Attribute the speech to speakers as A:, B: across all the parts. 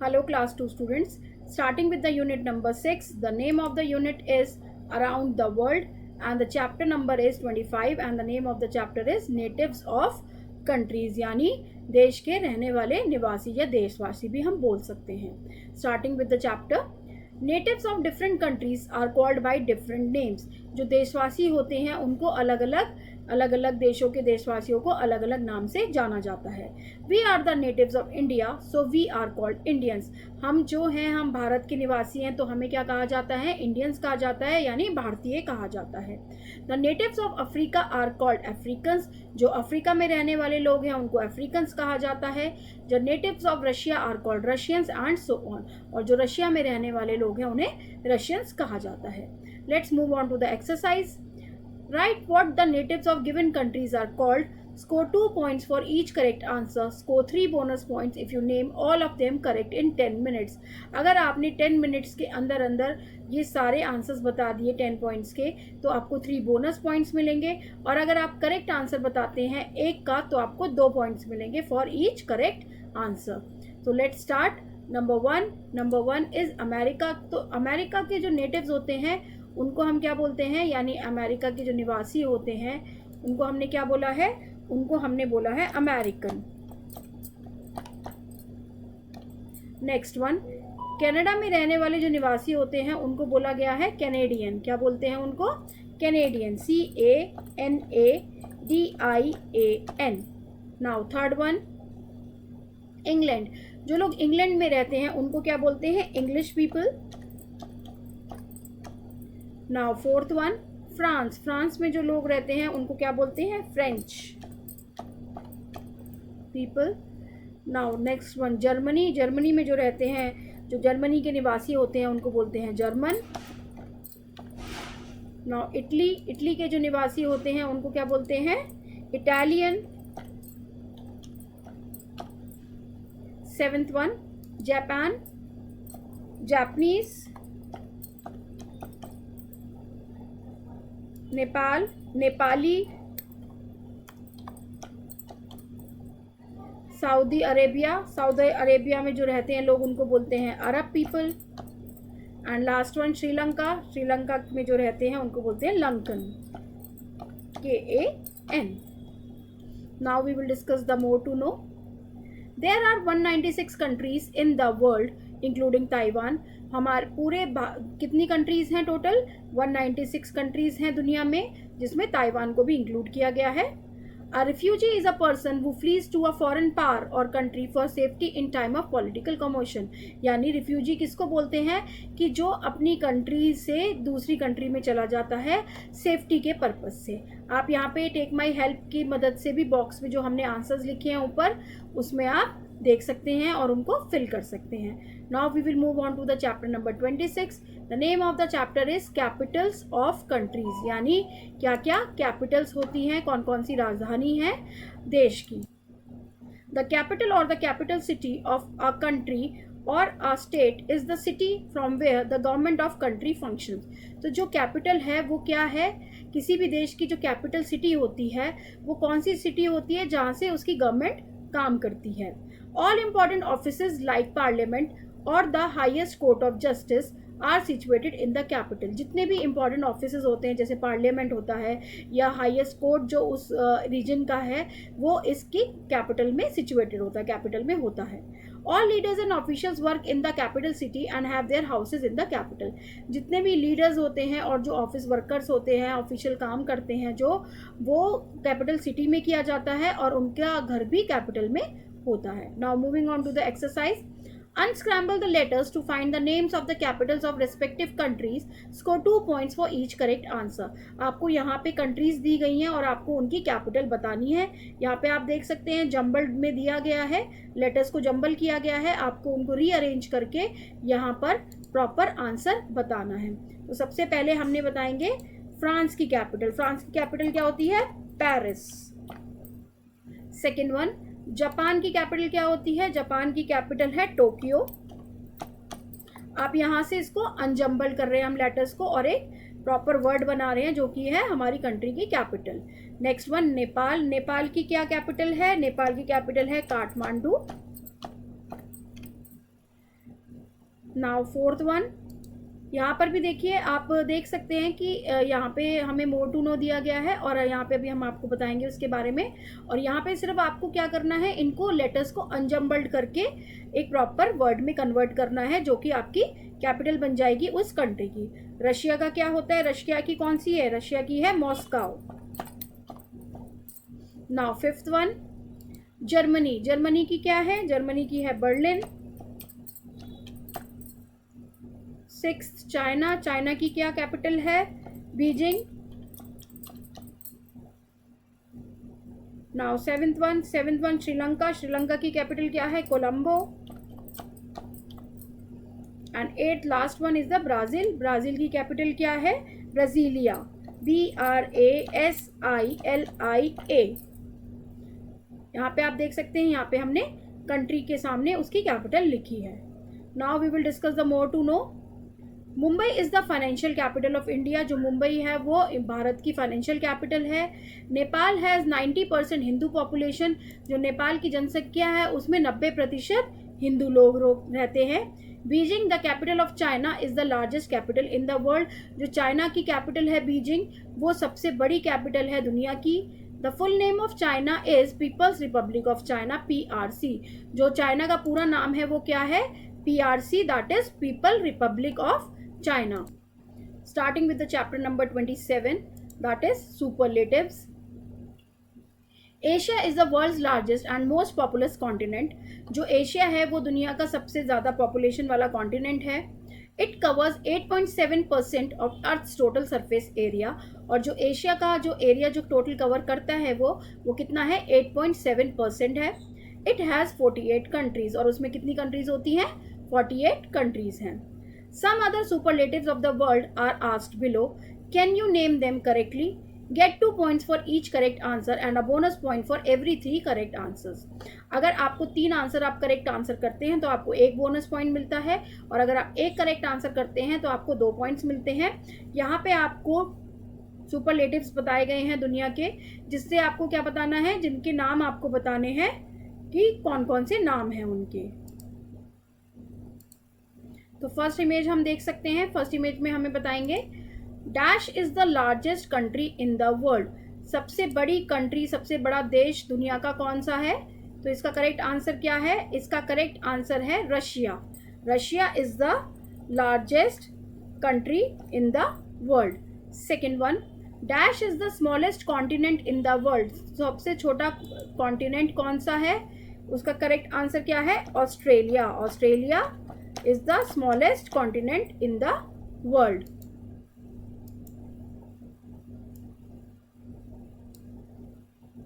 A: Hello class 2 students. Starting with the unit number 6. The name of the unit is Around the World and the chapter number is 25 and the name of the chapter is Natives of Countries, यानी देश के रहने वाले निवासी या देशवासी भी हम बोल सकते हैं. Starting with the chapter. Natives of different countries are called by different names. जो देशवासी होते हैं उनको अलग अलग देशों के देशवासियों को अलग अलग नाम से जाना जाता है. We are the natives of India so we are called Indians. हम जो हैं हम भारत के निवासी हैं तो हमें क्या कहा जाता है? इंडियंस कहा जाता है, यानी भारतीय कहा जाता है. The natives of Africa are called Africans. जो अफ्रीका में रहने वाले लोग हैं उनको अफ्रीकन्स कहा जाता है. जो natives of Russia are called Russians and so on. और जो रशिया में रहने वाले लोग हैं उन्हें रशियंस कहा जाता है. Let's move on to the exercise. Write what the natives of given countries are called. Score 2 points for each correct answer. Score 3 bonus points if you name all of them correct in 10 minutes. अगर आपने 10 minutes के अंदर अंदर ये सारे answers बता दिए 10 points के तो आपको 3 बोनस पॉइंट्स मिलेंगे. और अगर आप करेक्ट आंसर बताते हैं एक का तो आपको 2 पॉइंट्स मिलेंगे फॉर ईच करेक्ट आंसर. तो let's start. Number one is America. तो अमेरिका के जो नेटिव्स होते हैं उनको हम क्या बोलते हैं? यानी अमेरिका के जो निवासी होते हैं उनको हमने क्या बोला है? उनको हमने बोला है अमेरिकन. नेक्स्ट वन, कनाडा में रहने वाले जो निवासी होते हैं उनको बोला गया है कैनेडियन. क्या बोलते हैं उनको? Canadian. CANADIAN. Now third one, England. जो लोग इंग्लैंड में रहते हैं उनको क्या बोलते हैं? English people. Now fourth one, France. France में जो लोग रहते हैं उनको क्या बोलते हैं? French people. Now next one, Germany. Germany में जो रहते हैं, जो जर्मनी के निवासी होते हैं उनको बोलते हैं जर्मन. Now Italy. इटली के जो निवासी होते हैं उनको क्या बोलते हैं? Italian. Seventh one, Japan. Japanese. Nepal. Nepali. Saudi Arabia. Saudi Arabia में जो रहते हैं लोग उनको बोलते हैं Arab people. And last one, Sri Lanka. Sri Lanka में जो रहते हैं उनको बोलते हैं Lankan. KAN. Now we will discuss the more to know. There are 196 countries in the world including Taiwan. हमारे पूरे कितनी कंट्रीज़ हैं टोटल? 196 कंट्रीज़ हैं दुनिया में, जिसमें ताइवान को भी इंक्लूड किया गया है. A refugee is a person who flees to a foreign power or country for safety in time of political commotion. यानी रिफ्यूजी किसको बोलते हैं? कि जो अपनी कंट्री से दूसरी कंट्री में चला जाता है सेफ्टी के पर्पज़ से. आप यहाँ पे टेक माई हेल्प की मदद से भी बॉक्स में जो हमने आंसर्स लिखे हैं ऊपर उसमें आप देख सकते हैं और उनको फिल कर सकते हैं. Now we will move on to the chapter number 26. The name of the chapter is capitals of countries. यानी क्या क्या कैपिटल्स होती हैं, कौन कौन सी राजधानी है देश की. The capital or the capital city of a country or a state is the city from where the government of country functions. तो जो कैपिटल है वो क्या है? किसी भी देश की जो कैपिटल सिटी होती है वो कौन सी सिटी होती है जहाँ से उसकी गवर्नमेंट काम करती है. All important offices like Parliament और the highest court of justice are situated in the capital. जितने भी important offices होते हैं जैसे पार्लियामेंट होता है या हाईएस्ट कोर्ट जो उस रीजन का है वो इसकी कैपिटल में सिचुएटेड होता है, कैपिटल में होता है. All leaders and officials work in the capital city and have their houses in the capital. जितने भी लीडर्स होते हैं और जो ऑफिस वर्कर्स होते हैं, ऑफिशियल काम करते हैं जो, वो कैपिटल सिटी में किया जाता है और उनका घर भी कैपिटल में होता है. Now moving on to the exercise. Unscramble the letters to find the names of the capitals of respective countries. Score 2 points for each correct answer. आपको यहाँ पे कंट्रीज दी गई हैं और आपको उनकी कैपिटल बतानी है. यहाँ पे आप देख सकते हैं जम्बल्ड में दिया गया है, लेटर्स को जम्बल किया गया है. आपको उनको रीअरेंज करके यहाँ पर प्रॉपर आंसर बताना है. तो सबसे पहले हमने बताएंगे फ्रांस की कैपिटल. फ्रांस की कैपिटल क्या होती है? पेरिस. सेकेंड वन, जापान की कैपिटल क्या होती है? जापान की कैपिटल है टोक्यो. आप यहाँ से इसको अनजम्बल कर रहे हैं हम लेटर्स को और एक प्रॉपर वर्ड बना रहे हैं जो कि है हमारी कंट्री की capital. Next one, Nepal. Nepal की क्या कैपिटल है? नेपाल की कैपिटल है काठमांडू. नाउ फोर्थ वन, यहाँ पर भी देखिए, आप देख सकते हैं कि यहाँ पे हमें मोर टू नो दिया गया है और यहाँ पे भी हम आपको बताएंगे उसके बारे में। और यहाँ पे सिर्फ आपको क्या करना है, इनको लेटर्स को अनजम्बल्ड करके एक प्रॉपर वर्ड में कन्वर्ट करना है, जो कि आपकी कैपिटल बन जाएगी उस कंट्री की। रशिया का क्या होता है, रशिया की कौन सी है, रशिया की है Moscow. Now fifth one, Germany, Germany की क्या है, जर्मनी की है बर्लिन। सिक्स्थ, चाइना, चाइना की क्या कैपिटल है, Beijing. Now seventh one, Sri Lanka, Sri Lanka की कैपिटल क्या है, Colombo. And at last one is the Brazil, Brazil की कैपिटल क्या है, ब्राजीलिया, BRASILIA। यहाँ पे आप देख सकते हैं, यहाँ पे हमने कंट्री के सामने उसकी कैपिटल लिखी है। Now we will discuss the more to know. Mumbai is the financial capital of India, जो मुंबई है वो भारत की फाइनेंशियल कैपिटल है। नेपाल हैज़ 90% हिंदू पॉपुलेशन, जो नेपाल की जनसंख्या है उसमें 90% हिंदू लोग रहते हैं। Beijing the capital of China is the largest capital in the world, जो चाइना की कैपिटल है बीजिंग, वो सबसे बड़ी कैपिटल है दुनिया की। The full name of China is People's Republic of China, PRC, जो चाइना का पूरा नाम है वो क्या है, PRC, that is people republic of China. Starting with the chapter number 27, that is superlatives. Asia is the world's largest and most populous continent. जो Asia है वो दुनिया का सबसे ज़्यादा पॉपुलेशन वाला कॉन्टिनेंट है। It covers 8.7% of earth's total surface area, और जो एशिया का जो एरिया जो टोटल कवर करता है वो कितना है, 8.7% है। इट हैज़ 48 कंट्रीज़, और उसमें कितनी कंट्रीज़ होती हैं, 48 कंट्रीज़ हैं। Some other superlatives of the world are asked below. Can you name them correctly? Get 2 points for each correct answer and a bonus point for every 3 correct answers. अगर आपको 3 answer आप correct answer करते हैं तो आपको 1 bonus point मिलता है, और अगर आप 1 करेक्ट आंसर करते हैं तो आपको 2 पॉइंट्स मिलते हैं। यहाँ पे आपको सुपरलेटिव्स बताए गए हैं दुनिया के, जिससे आपको क्या बताना है, जिनके नाम आपको बताने हैं कि कौन कौन से नाम हैं उनके। तो फर्स्ट इमेज हम देख सकते हैं। फर्स्ट इमेज में हमें बताएंगे dash is the largest country in the world, सबसे बड़ी कंट्री, सबसे बड़ा देश दुनिया का कौन सा है। तो इसका करेक्ट आंसर क्या है, इसका करेक्ट आंसर है Russia. Russia is the largest country in the world. Second one, dash is the smallest continent in the world, सबसे छोटा कॉन्टिनेंट कौन सा है, उसका करेक्ट आंसर क्या है, Australia. Australia is the smallest continent in the world.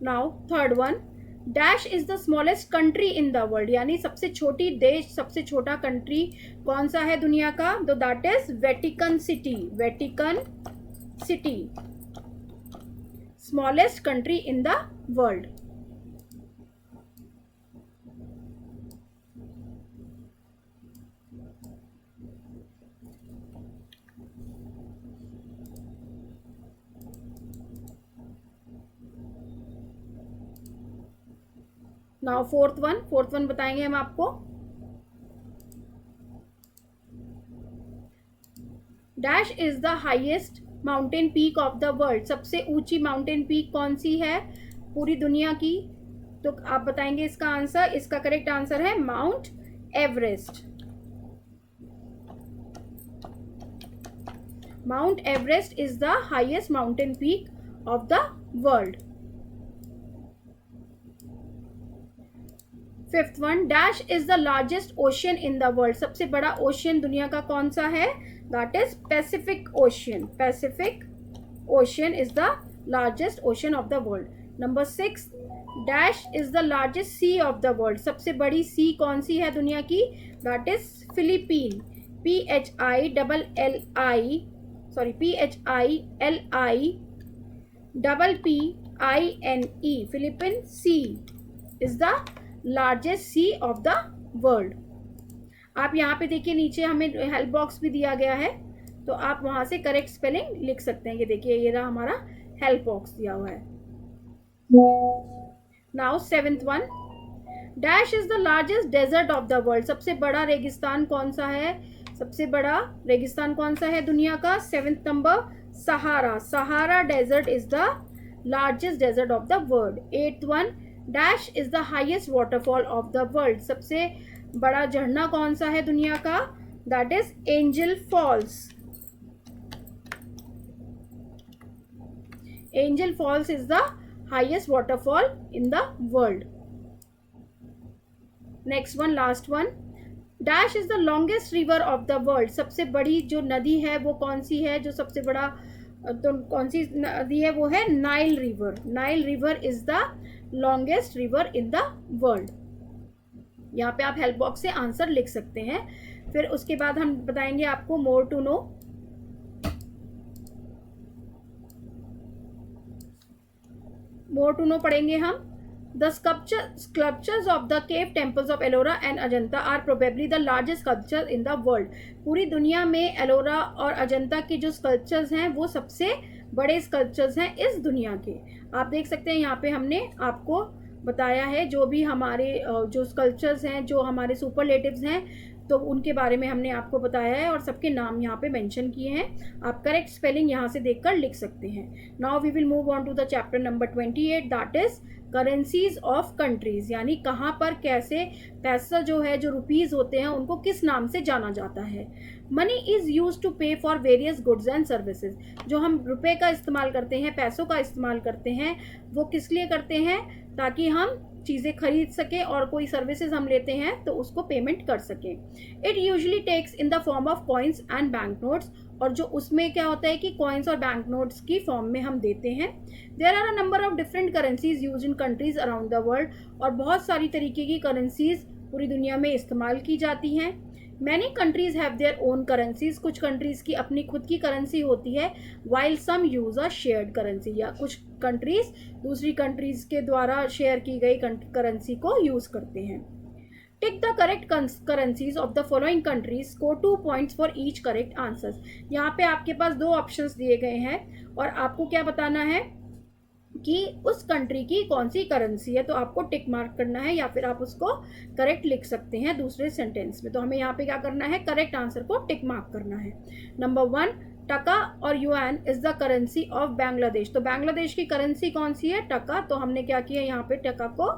A: Now third one, dash is the smallest country in the world, यानी सबसे छोटी देश, सबसे छोटा कंट्री कौन सा है दुनिया का, तो that is Vatican city. Vatican city, smallest country in the world. Now fourth one बताएंगे हम आपको। Dash is the highest mountain peak of the world, सबसे ऊंची माउंटेन पीक कौन सी है पूरी दुनिया की, तो आप बताएंगे इसका आंसर। इसका करेक्ट आंसर है mount Everest. Mount Everest is the highest mountain peak of the world. Fifth one, dash is the largest ocean in the world, सबसे बड़ा ओशियन दुनिया का कौन सा है, that is Pacific ocean. Pacific ocean is the largest ocean of the world. Number 6, dash is the largest sea of the world, सबसे बड़ी सी कौन सी है दुनिया की, that is Philippine. PHILIPPINE, Philippine sea is the largest sea of the world. आप यहाँ पे देखिए नीचे हमें हेल्प बॉक्स भी दिया गया है, तो आप वहाँ से करेक्ट स्पेलिंग लिख सकते हैं। ये देखिए, ये रहा हमारा हेल्प बॉक्स दिया हुआ है। Now seventh one, dash is the largest desert of the world, सबसे बड़ा रेगिस्तान कौन सा है, सबसे बड़ा रेगिस्तान कौन सा है दुनिया का, 7th number Sahara, Sahara desert is the largest desert of the world. 8th one, dash is the highest waterfall of the world, सबसे बड़ा झरना कौन सा है दुनिया का, that is Angel Falls, Angel Falls is the highest waterfall in the world. Next one, last one, dash is the longest river of the world, सबसे बड़ी जो नदी है वो कौन सी है, जो सबसे बड़ा तो कौन सी नदी है वो है Nile river, Nile river is the longest river in the world. यहाँ पे आप हेल्प बॉक्स से आंसर लिख सकते हैं। फिर उसके बाद हम बताएंगे आपको more to know. More to know पढ़ेंगे हम। The sculptures of the cave temples of Ellora and Ajanta are probably the largest sculptures in the world. पूरी दुनिया में एलोरा और अजंता के जो स्कल्पचर्स हैं वो सबसे बड़े स्कल्पचर्स हैं इस दुनिया के। आप देख सकते हैं यहाँ पे हमने आपको बताया है जो भी हमारे जो स्कल्पचर्स हैं, जो हमारे सुपरलेटिव्स हैं, तो उनके बारे में हमने आपको बताया है और सबके नाम यहाँ पे मेंशन किए हैं। आप करेक्ट स्पेलिंग यहाँ से देखकर लिख सकते हैं। Now we will move on to the chapter number 28, that is currencies of countries, यानी कहाँ पर कैसे पैसा जो है, जो रुपीज होते हैं उनको किस नाम से जाना जाता है। मनी इज यूज टू पे for various goods and services, जो हम रुपए का इस्तेमाल करते हैं, पैसों का इस्तेमाल करते हैं, वो किस लिए करते हैं, ताकि हम चीज़ें खरीद सकें और कोई सर्विसेज हम लेते हैं तो उसको पेमेंट कर सकें। It usually takes in the form of coins and bank notes, और जो उसमें क्या होता है कि कॉइन्स और बैंक नोट्स की फॉर्म में हम देते हैं। There are a number of different currencies use in countries around the world, और बहुत सारी तरीके की करेंसीज पूरी दुनिया में इस्तेमाल की जाती हैं। Many countries have their own currencies, कुछ कंट्रीज की अपनी खुद की करेंसी होती है, while some use a shared currency, या कुछ कंट्रीज दूसरी कंट्रीज के द्वारा शेयर की गई करेंसी को यूज करते हैं। Tick the correct currencies of the following countries, score 2 points for each correct answers. यहाँ पे आपके पास 2 ऑप्शंस दिए गए हैं और आपको क्या बताना है कि उस कंट्री की कौन सी करेंसी है, तो आपको टिक मार्क करना है या फिर आप उसको करेक्ट लिख सकते हैं दूसरे सेंटेंस में। तो हमें यहाँ पे क्या करना है, करेक्ट आंसर को टिक मार्क करना है। नंबर 1, टका और yuan is the currency of Bangladesh, तो बांग्लादेश की करेंसी कौन सी है, टका, तो हमने क्या किया यहाँ पे टका को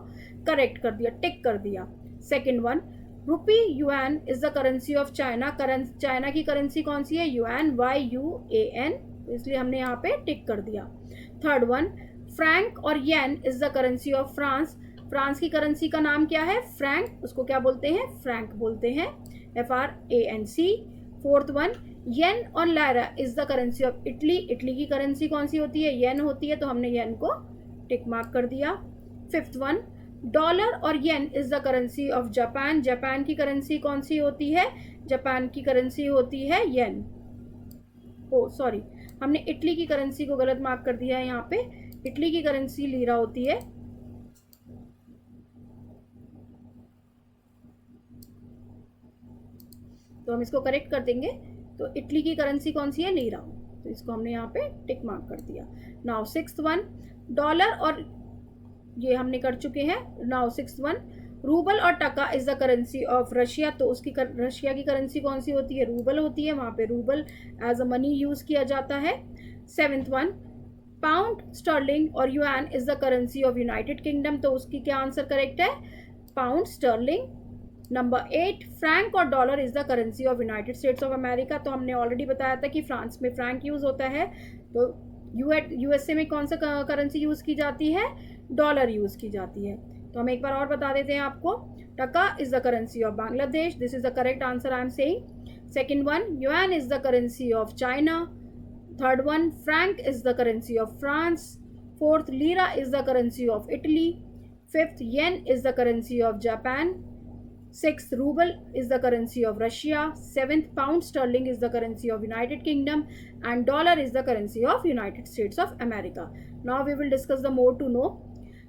A: करेक्ट कर दिया, टिक कर दिया। Second one, rupee yuan is the currency of China, China की करेंसी कौन सी है, युआन, YUAN, इसलिए हमने यहाँ पे टिक कर दिया। Third one, franc or yen is the currency of France, France की करेंसी का नाम क्या है, फ्रैंक, उसको क्या बोलते हैं, फ्रैंक बोलते हैं, FRANC। फोर्थ वन, येन और Lyra is the currency of Italy, Italy की करेंसी कौन सी होती है, येन होती है, तो हमने येन को टिक मार्क कर दिया। फिफ्थ वन, डॉलर और yen is the currency of Japan, Japan की करेंसी कौन सी होती है, जापान की करेंसी होती है येन। ओ सॉरी, हमने इटली की करेंसी को गलत मार्क कर दिया है, यहाँ पे इटली की करेंसी लीरा होती है। तो हम इसको करेक्ट कर देंगे, तो इटली की करेंसी कौन सी है, लीरा, तो इसको हमने यहाँ पे टिक मार्क कर दिया। नाउ सिक्स्थ वन, डॉलर और ये हमने कर चुके हैं। नाउ सिक्स्थ वन, रूबल और टका is the currency of Russia, तो उसकी रशिया की करेंसी कौन सी होती है, रूबल होती है, वहाँ पे rouble as a money use किया जाता है। सेवेंथ वन, पाउंड, स्टर्लिंग और yuan is the currency of United Kingdom, तो उसकी क्या आंसर करेक्ट है, पाउंड, स्टर्लिंग। नंबर 8, फ्रैंक और dollar is the currency of United States of America, तो हमने ऑलरेडी बताया था कि फ्रांस में फ्रैंक यूज होता है, तो USA में कौन सा करेंसी यूज की जाती है, डॉलर यूज की जाती है। तो हम एक बार और बता देते हैं आपको, टका is the currency of Bangladesh, this is the correct answer I am saying. Second one, yuan is the currency of China. Third one, Frank is the currency of France. Fourth, lira is the currency of Italy. Fifth, yen is the currency of Japan. Sixth, ruble is the currency of Russia. Seventh, pound sterling is the currency of United Kingdom, and dollar is the currency of United States of America. Now we will discuss the more to know.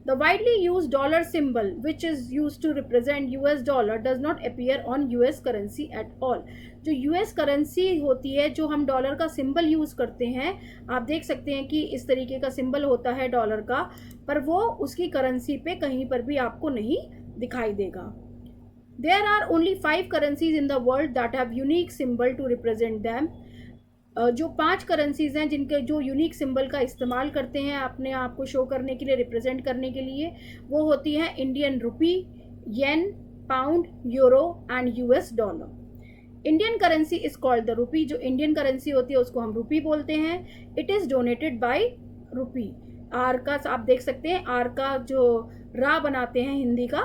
A: The widely used dollar symbol, which is used to represent US dollar, does not appear on US currency at all. जो US currency होती है, जो हम dollar का symbol use करते हैं, आप देख सकते हैं कि इस तरीके का सिंबल होता है डॉलर का, पर वो उसकी करेंसी पे कहीं पर भी आपको नहीं दिखाई देगा. There are only 5 currencies in the world that have unique symbol to represent them. जो 5 करेंसीज हैं जिनके जो यूनिक सिंबल का इस्तेमाल करते हैं अपने आप को शो करने के लिए, रिप्रेजेंट करने के लिए, वो होती हैं Indian rupee, yen, pound, euro and US dollar. Indian currency is called the rupee. जो इंडियन करेंसी होती है उसको हम रुपी बोलते हैं. It is donated by rupee. R का आप देख सकते हैं, आर का जो रा बनाते हैं हिंदी का,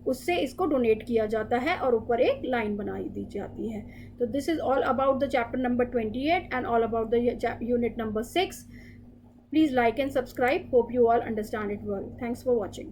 A: उससे इसको डोनेट किया जाता है और ऊपर एक लाइन बनाई दी जाती है. तो this is all about the chapter number 28 and all about the unit number 6. Please like and subscribe. Hope you all understand it well. Thanks for watching.